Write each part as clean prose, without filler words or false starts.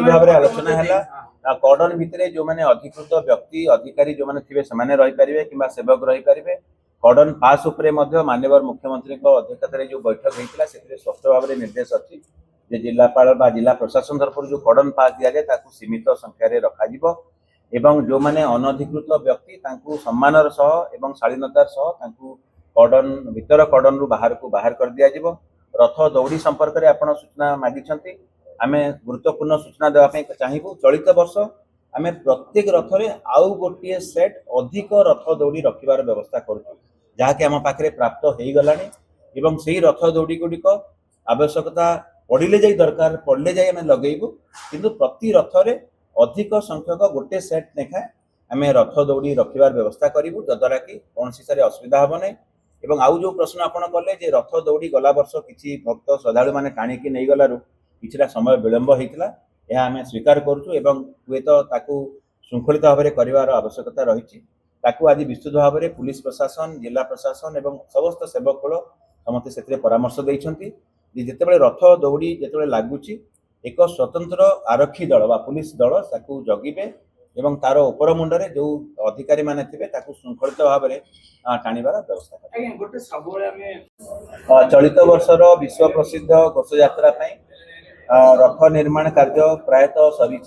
विस्तृत भाव में आलोचना है कॉर्डन भितर जो मैंने अधिकृत व्यक्ति अधिकारी जो मैंने थे से रही पारे कि सेवक रही पारे कॉर्डन पास उपरे माननीय मुख्यमंत्री अध्यक्षतार जो बैठक होता है स्पष्ट भाव में निर्देश अच्छी जिलापाल जिला प्रशासन तरफ जो कॉर्डन पास दि जाए सीमित संख्यार रखा एवं जो माने अनधिकृत व्यक्ति सम्मानर सह एवं शालीनतार सह कॉर्डन भीतर कॉर्डन रु बाहर को बाहर कर दिया जिवो। रथ दौड़ी संपर्क में आपण सूचना मागिछंती आमे गुरुत्वपूर्ण सूचना देवाई चाहबू। चलित वर्ष आम प्रत्येक रथ रे आउ गोटे सेट अधिक रथ दौड़ी रखिबार व्यवस्था करूँ जहाँकि आम पाखे प्राप्त हो गलानी एवं से रथ दौड़ी गुड़िक आवश्यकता पड़े जाए दरकार पड़े जाए आम लगेबू किंतु प्रति रथ रे अधिक संख्यक गोटे सेट लेखा आम रथ दौड़ी रखिबार व्यवस्था करूँ जद्वारा कि कौन सी असुविधा हम ना। एवं आउ जो प्रश्न आपण कले जे रथ दौड़ी गला वर्ष किसी भक्त श्रद्धालु मैंने टाणिकी नहीं गलारू किछिटा समय विलंब होता यह आम स्वीकार करुँ एवं हुए तो ताकू श्रृंखलित भाव में कर आवश्यकता रही आज विस्तृत भाव में पुलिस प्रशासन जिला प्रशासन एवं समस्त सेवक कुल समस्ते से परामर्श देते जिते रथ दौड़ी जिते लगुच एक स्वतंत्र आरक्षी दल बा पुलिस दल ताकू जगिबे एवं तार उपर मुंडरे जो अधिकारी माने थिबे ताकू श्रृंखलित भाव में टाणीबार व्यवस्था चलित वर्षर विश्व प्रसिद्ध घोष यात्रा रथ निर्माण कार्य प्रायतः सरी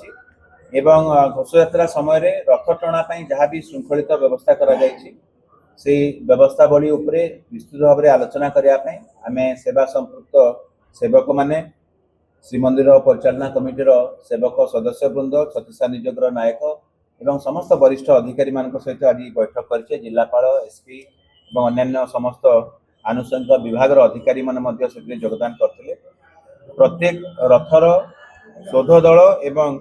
एवं घोष यात्रा समय रथ टणा जहाँ भी श्रृंखलित व्यवस्था करा से व्यवस्थावली उपरे विस्तृत भाव में आलोचना करने आम सेवा संपृक्त सेवक माने श्रीमंदिर परिचालना कमिटीर सेवक सदस्य वृंद छत्तीसा नियोगर नायक एवं समस्त वरिष्ठ अधिकारी सहित आज बैठक कर जिलापाल एसपी और अन्य समस्त आनुषंगिक विभाग अधिकारी माने योगदान करते। प्रत्येक रथर शोध दल एवं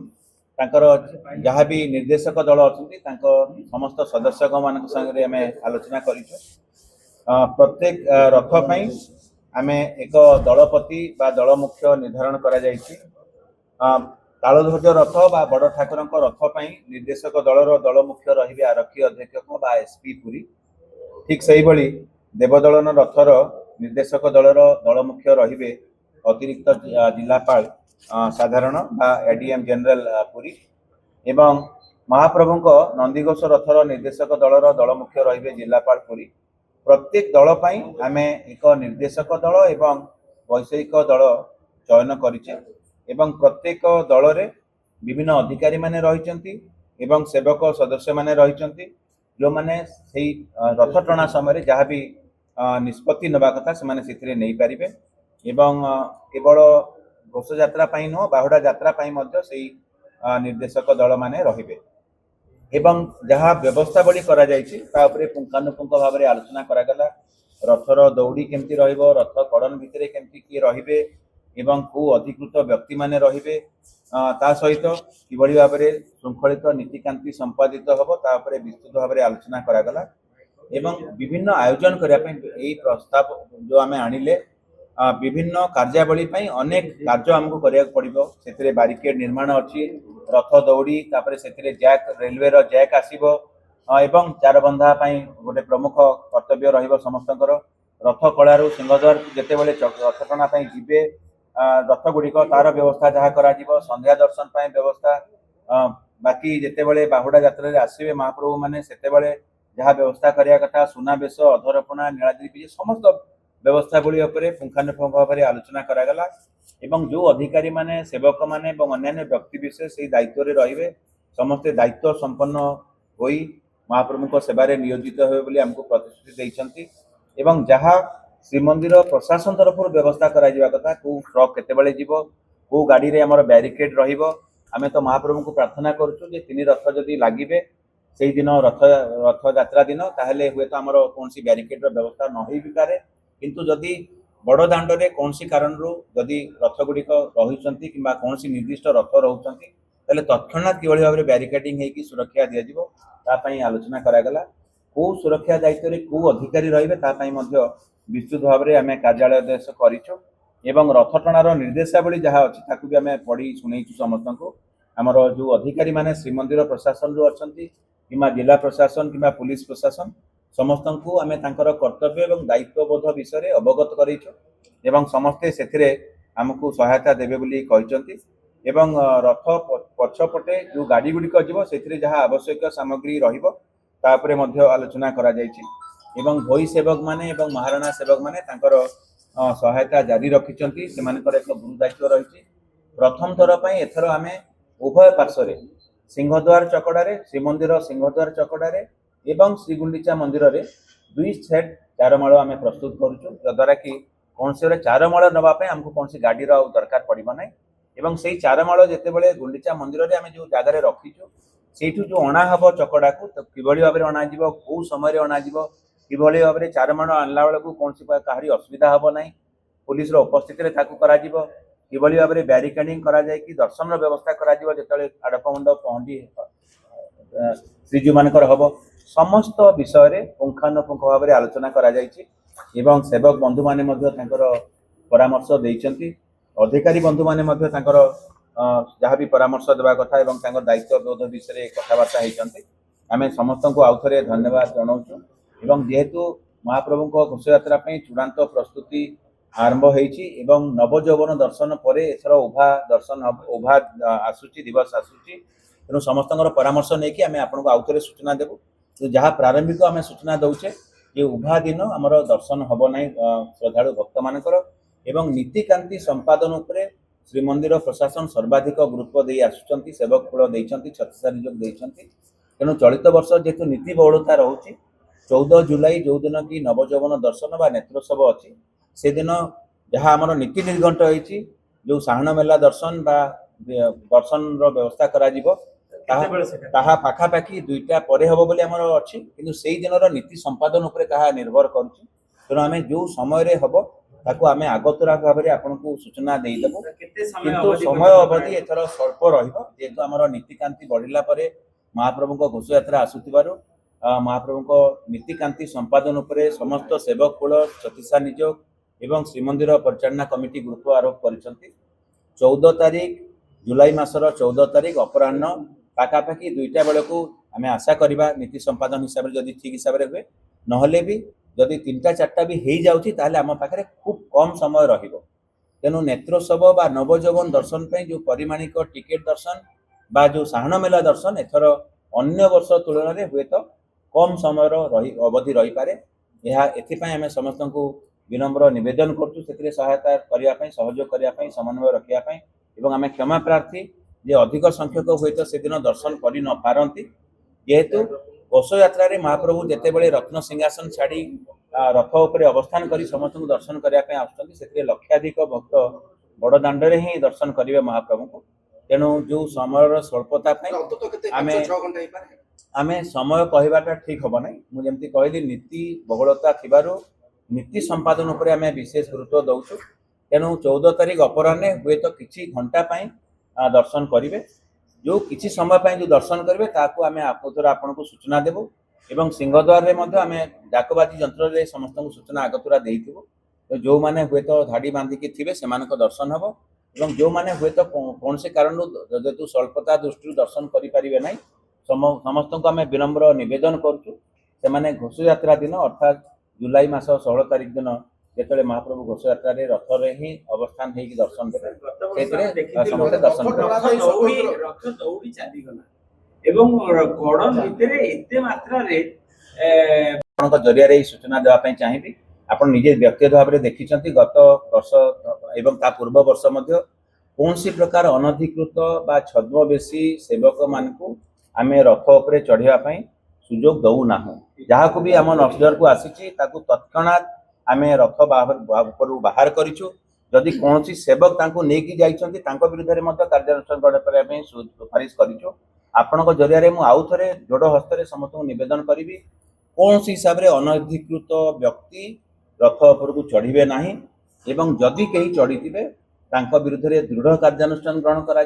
तांकर जहाँ भी निर्देशक दल अच्छा समस्त सदस्य मान संगे आम आलोचना कर प्रत्येक रथ पई आमे एक दलपति बा दल मुख्य निर्धारण करा जायछि। तालध्वज रथ बा बड़ ठाकुर रथ पई निर्देशक दलर दल मुख्य रहिबे आरक्षी अध्यक्ष बा एसपी पुरी ठीक सही भली देवदलन रथर निर्देशक दलर दल मुख्य रहिबे अतिरिक्त जिलापाल साधारण बा एडीएम जनरल पुरी एवं महाप्रभु नंदीघोष रथर निर्देशक दलर दल मुख्य रहिबे जिलापाल पुरी। प्रत्येक दल पाई आमे एक निर्देशक दल एवं वैषयिक दल चयन करिचे एवं प्रत्येक दल रे विभिन्न अधिकारी माने रहिचंती एवं सेवक सदस्य माने रहिचंती जो माने सेही रथ टणा समय जहाँ भी निष्पत्ति नबा कथा से माने सिथिरे नहीं पारिबे एवं केवल घोष यात्रा पाई नुह बाहुडा यात्रा पाई मध्य सेही निर्देशक दल माने रहिबे एवं जहाँ व्यवस्थावली करा जायछि ता उपरे पुंखानुपुंख भाव में आलोचना करागला। रथर दौड़ी केमती रहिबो रथ कड़न भितरे केमती किए रहिबे एवं को अधिकृत व्यक्ति माने रहिबे ता सहित किभଳି भाव में श्रृंखलित नीतिकांति संपादित हबो ता उपरे विस्तृत भाव में आलोचना करागला एवं विभिन्न आयोजन करिया पई प्रस्ताव जो आमे आनिले विभिन्न कार्यावली अनेक कार्य आमको करिया पड़िबो सेतिरे बारिकेड निर्माण अछि रथ दौड़ी तापरे सेतिरे जैक रेलवे रो जैक आसीबो एवं चार बंधा गोटे प्रमुख कर्तव्य रहिबो समस्तकर रथ कलारू सिंहद्वार जेते बेले रथ टणा जीवे रथ गुड़िक तार व्यवस्था जहाँ करा संध्या दर्शन व्यवस्था बाकी जेते बेले बाहुडा यात्रा आसवे महाप्रभु माने सेते बेले जहाँ व्यवस्था करिया कथा सुनाबेश अधरपणा नीलाद्री समस्त व्यवस्थावली पुंखानुपुंख भाव में आलोचना करागला एवं जो अधिकारी माने सेवक माने अन्य व्यक्ति विशेष दायित्व रे रहिबे समस्ते दायित्व संपन्न होई महाप्रभु सेवारे नियोजित होबे बोली हमको प्रतिश्रुति दैछंती एवं जहाँ श्रीमंदिर प्रशासन तरफ व्यवस्था करा जिबा कथा को ट्रक केतेबेले जीवो को गाड़ी रे हमर बैरिकेड रहिबो आमे तो महाप्रभु को प्रार्थना करछु जे तीन रथ जदि लागिबे सेही दिन रथ यात्रा दिन ताहले हुए तो हमर कोनसी बैरिकेड रो व्यवस्था न होई भी पारे किंतु जदि बड़ दाण्डे कौन कारण जदि रथ गुड़िक रही कि कौन निर्दिष्ट रथ रोचे तत्क्षणात कि भाव में बैरिकेडिंग होगी सुरक्षा दिजाई आलोचना करागला को सुरक्षा दायित्व में को अधिकारी रही विस्तृत भाव में आम कार्यालय देश करूँ रथ टणार निर्देशावली जहाँ अच्छी भी आम पढ़ी शुणु समस्त को आमर जो अधिकारी माने श्रीमंदिर प्रशासन जो अच्छा कि जिला प्रशासन कि पुलिस प्रशासन समस्त को आम कर्तव्य और दायित्वबोध विषय अवगत कर समस्ते से आमको सहायता देवे बोली कहते एवं रथ पछपटे जो गाड़ी गुड़िक जीव से जहाँ आवश्यक सामग्री रही आलोचना करा एवं भोई सेवक माने एवं महाराणा सेवक माने तांकर सहायता जारी रखिंट से एक गुरु दायित्व रही। प्रथम थर पर एथर आम उभय पार्श्व सिंहद्वार चकड़े श्रीमंदिर सिंहद्वार चकड़े एवं श्रीगुंडीचा मंदिर रे 2 सेट चारमाल आम प्रस्तुत करुचु जद्वारा कि कौन से चारमाल नापी आमको कौन सी गाड़ी दरकार पड़ो ना एवं से चारमाल जिते गुंडीचा मंदिर में आम जो जगार रखीचु से जो अणा हम चकड़ा को तो किभली भाव में अणाज कौ समय अणाज किभली भाव में चारमाल आणला बेलू कौन सी कहारी असुविधा हम ना पुलिस उपस्थित किभली भाव में ब्यारिकेडिंग करा कि दर्शन व्यवस्था करा जिते आड़प मंडप पहंडी श्रीजू मानकर हम समस्त विषय पुंखानुपुंख भाव में आलोचना करा एवं सेवक बंधु माने परामर्श देइचंती अधिकारी बंधु माने जहाँ भी परामर्श देवा कथा एवं दायित्व बोध विषय कथबार्ता होती आम समस्त को आउ थे धन्यवाद जनाऊँ एवं जेहेतु महाप्रभु घोषयात्रा चूड़ांत प्रस्तुति आरंभ होती नवजौवन दर्शन पर एथर उभा दर्शन उभा आसूची दिवस आसूची तेणु समस्त परामर्श नहीं आम आपको आउ थे सूचना देवु तो जहाँ प्रारंभिक आम सूचना दौचे ये उभा दिन आमर दर्शन हम ना श्रद्धालु भक्त मानकर एवं नीतिकांति संपादन उपरे श्रीमंदिर प्रशासन सर्वाधिक गुरुत्व दे आसुचंती सेवक कूल देइचंती छत्तीसगढ़ नियोग देइचंती तेणु चलित वर्ष जेहेतु नीति बहुलता रहुची 14 जुलाई जो दिन कि नवजौवन दर्शन बा नेत्रोत्सव अच्छी से दिन जहाँ आमर नीति निर्घंट होती जो साहण मेला दर्शन बा दर्शन व्यवस्था करा पाखापाखि 2टा पर हम बोली आमर अच्छी किंतु से दिन नीति संपादन उपरे कहा निर्भर करुच्ची तेणु आम जो समय हम ताकू आम आगतुरा भाव में आपन को सूचना देदेबू किंतु समय अवधि एथर स्वल्प जेहेतु आमर नीतिकांति बढ़ला महाप्रभु घोषयात्रा आसुथिबारु महाप्रभु नीतिकांति संपादन उपरे समस्त सेवक कूल छत्तीसगढ़ नियोग एवं श्रीमंदिर परिचालना कमिटी गुरुत्व आरोप करिसंती 14 तारीख जुलाई मासर 14 तारीख अपराह्न पाखापाखि 2टा बेलू आम आशा करवा नीति संपादन हिसाब से जदि ठीक हिसाब से हुए नहले भी जदि 3टा 4टा भी हो जाऊँगी ताहले आम पाखे खूब कम समय रेणु नेत्रोत्सव बा नवजौवन दर्शन पे जो परिमाणिक टिकेट दर्शन बा जो साहण मेला दर्शन एथर अन्य वर्ष तुलन में हुए तो कम समय अवधि रही पारे आम समस्त को विनम्र निवेदन करुँ सहायता करने सहयोग करने समन्वय रखापी और आम क्षमा प्रार्थी जे अधिक संख्यक हुए तो से दिन दर्शन कर न पारती जेहेतु घोषयात्रा महाप्रभु जितेबले रत्न सिंहासन छाड़ी रथ उपरे अवस्थान कर समस्त को दर्शन करने आसुँच लक्षाधिक भक्त बड़ दाण्डे ही दर्शन करेंगे महाप्रभु को तेणु जो समय स्वल्पता आम समय कहवाटा ठीक हम ना मुझे कहली नीति बहुलता थिबारु नीति संपादन उपरे आम विशेष गुरुत्व दौचु तेणु 14 तारीख अपराह्ने हुए तो किछि घंटा दर्शन करेंगे जो किसी समय पर जो दर्शन करेंगे ताकू आम आपन को सूचना देवु एवं सिंहद्वार में आम डाकबाजी यंत्र समस्त को सूचना आगतुरा देइथिबु तो जो माने हुए तो धाड़ी बांधिकी थे से दर्शन हम और जो माने हुए तो कौन से कारण जेहेतु स्वल्पता दृष्टि दर्शन करें ना समस्त को आम विनम्र निवेदन करुँ घोषयात्रा दिन अर्थात जुलाई मास 16 तारीख दिन जिते महाप्रभु घोषयात्रा रथ रे ही अवस्थान होगी दर्शन देते समस्त दर्शन जरिया सूचना देवाई चाहिए आप निजे व्यक्तिगत भाव में देखी गत वर्ष एवं ता पूर्व वर्ष कौन सी प्रकार अनधिकृत बा छद्मवेशी सेवक मान आम रथ उपरे चढ़ाई सुजोग दौना जहाँ भी आम नजर को आसी तत्क्षणात आम रथ बाहर करूँ जदि कौन सेवक नहीं जाइछन्ति विरुद्ध में कार्यानुष्ठान सुपारिश करूँ आपण जरिया मुझे आउ थे जोड़ हस्त समस्त को निवेदन करी कौन हिसाब से अनधिकृत व्यक्ति रथ उपर चढ़े ना एवं जदि कहीं चढ़ी विरुद्ध में दृढ़ कार्यानुष्ठान ग्रहण करा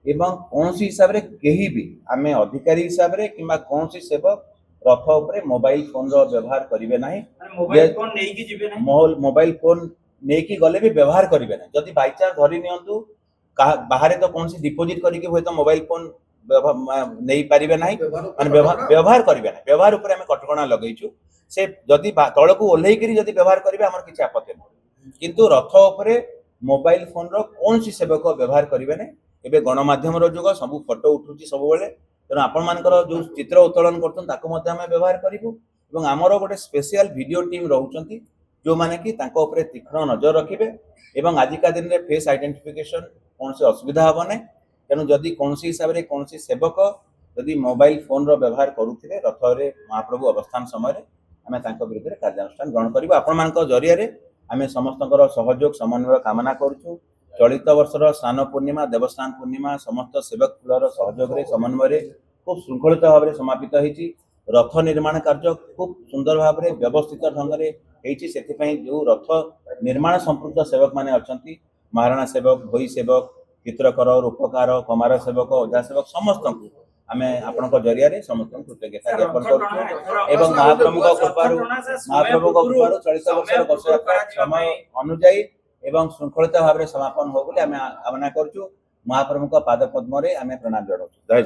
एवं कौन हिसाब से कहीं भी आम अधिकारी हिसाब से कि कौन सेवक रथ उपरे मोबाइल फोन व्यवहार करेंगे ना मोबाइल फोन नहीं कि गले भी व्यवहार करेंगे ना जदि बाई चांस धरी नियंतु बाहर तो कौन डिपोजिट करके हुए तो मोबाइल फोन नहीं पारे ना व्यवहार करेंगे ना व्यवहार उपर आम कटकणा लगेचु से जदि तल को ओह्लैक जदि व्यवहार करेंगे आम किसी आपत्ति नहीं किंतु रथ उपरे मोबाइल फोन कौन सेवक व्यवहार करेंगे ना ଏବେ ଗଣମାଧ୍ୟମର ଯୁଗ, ସବୁ ଫଟୋ ଉଠୁଛି ସବୁବେଳେ, ତେଣୁ ଆପଣମାନଙ୍କର ଯେଉଁ ଚିତ୍ର ଉତ୍ତୋଳନ କରୁଛନ୍ତି ତାକୁ ମଧ୍ୟ ଆମେ ବ୍ୟବହାର କରିବୁ ଏବଂ ଆମର ଗୋଟେ ସ୍ପେଶିଆଲ ଭିଡ଼ିଓ ଟିମ୍ ରହୁଛନ୍ତି ଯେଉଁମାନେ କି ତାଙ୍କ ଉପରେ ତୀକ୍ଷ୍ଣ ନଜର ରଖିବେ ଏବଂ ଆଜିକା ଦିନରେ ଫେସ୍ ଆଇଡେଣ୍ଟିଫିକେସନ କୌଣସି ଅସୁବିଧା ହେବ ନାହିଁ। ତେଣୁ ଯଦି କୌଣସି ହିସାବରେ କୌଣସି ସେବକ ଯଦି ମୋବାଇଲ ଫୋନର ବ୍ୟବହାର କରୁଥିବେ ରଥରେ ମହାପ୍ରଭୁ ଅବସ୍ଥାନ ସମୟରେ ଆମେ ତାଙ୍କ ବିରୁଦ୍ଧରେ କାର୍ଯ୍ୟାନୁଷ୍ଠାନ ଗ୍ରହଣ କରିବୁ। ଆପଣମାନଙ୍କ ଜରିଆରେ ଆମେ ସମସ୍ତଙ୍କର ସହଯୋଗ ସମନ୍ୱୟ କାମନା କରୁଛୁ। ଚଳିତ ବର୍ଷର ସ୍ନାନ ପୂର୍ଣ୍ଣିମା, ଦେବସ୍ନାନ ପୂର୍ଣ୍ଣିମା ସମସ୍ତ ସେବକ କୁଳର ସହଯୋଗରେ ସମନ୍ୱୟରେ খুব ଶୃଙ୍ଖଳିତ ଭାବରେ ସମାପିତ ହେଇଛି। ରଥ ନିର୍ମାଣ କାର୍ଯ୍ୟ খুব ସୁନ୍ଦର ଭାବରେ ବ୍ୟବସ୍ଥିତ ଢଙ୍ଗରେ ହେଇଛି। ସେଥିପାଇଁ ଯେଉଁ ରଥ ନିର୍ମାଣ ସମ୍ପୃକ୍ତ ସେବକମାନେ ଅଛନ୍ତି, ମହାରଣା ସେବକ, ଭୋଇ ସେବକ, ଚିତ୍ରକର, ରୂପକାର, କମାର ସେବକ, ଅଜା ସେବକ ସମସ୍ତଙ୍କୁ ଆମେ ଆପଣଙ୍କ ଜରିଆରେ ସମସ୍ତଙ୍କୁ କୃତଜ୍ଞତା ଜ୍ଞାପନ କରୁଛୁ ଏବଂ ମହାପ୍ରଭୁଙ୍କ କୃପାରୁ ଚଳିତ ବର୍ଷର ଘୋଷଯାତ୍ରା ସମୟ ଅନୁଯାୟୀ ଏବଂ ଶୃଙ୍ଖଳିତ ଭାବରେ ସମାପନ ହଉ ବୋଲି ଆମେ କାମନା କରୁଛୁ। ମହାପ୍ରଭୁଙ୍କ ପାଦ ପଦ୍ମରେ ଆମେ ପ୍ରଣାମ ଜଣାଉଛୁ। ଜୟ